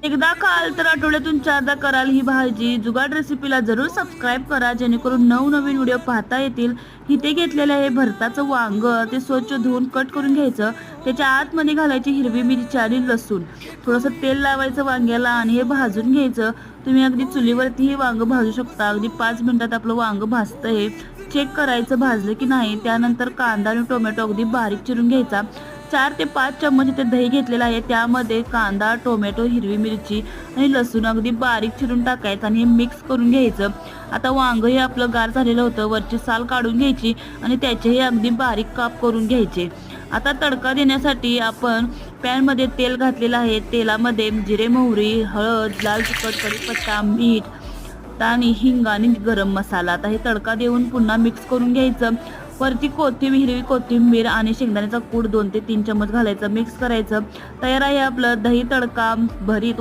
एकदा खाल तर आठवड्यातून 4दा कराल ही भाजी. जुगाड रेसिपीला जरूर सबस्क्राईब करा जेणेकरून नवनवीन व्हिडिओ पाहता येतील. इथे घेतलेलं आहे भरताचं वांग. ते स्वच्छ धुवून कट करून घ्यायचं. त्याच्या आतमध्ये घालायची हिरवी मिरची आणि लसूण. थोडंसं तेल लावायचं वांग्याला आणि हे भाजून घ्यायचं. तुम्ही अगदी चुलीवरती हे वांग भाजू शकता. अगदी 5 मिनिटात आपलं वांग भाजतंय. चेक करायचं भाजलं की नाही. त्यानंतर कांदा आणि टोमॅटो अगदी बारीक चिरून घ्यायचा. 4 ते 5 चम्मच इथे दही घेतलेलं आहे. त्यामध्ये कांदा, टोमॅटो, हिरवी मिरची आणि लसूण अगदी बारीक चिरून टाकायचं आणि हे मिक्स करून घ्यायचं. आता वांग हे आपलं गार झालेलं होतं. वरची साल काढून घ्यायची आणि त्याचेही अगदी बारीक काप करून घ्यायचे. आता तडका देण्यासाठी आपण पॅनमध्ये तेल घातलेलं आहे. तेलामध्ये जिरे, मोहरी, हळद, लाल तिखट, कढीपत्ता, मीठ आणि हिंग आणि गरम मसाला. आता हे तडका देऊन पुन्हा मिक्स करून घ्यायचं. वरती कोथिंबीर, हिरवी कोथिंबीर आणि शेंगदाण्याचा कूट 2 ते 3 चम्मच घालायचं. मिक्स करायचं. तयार आहे आपलं दही तडका भरीत.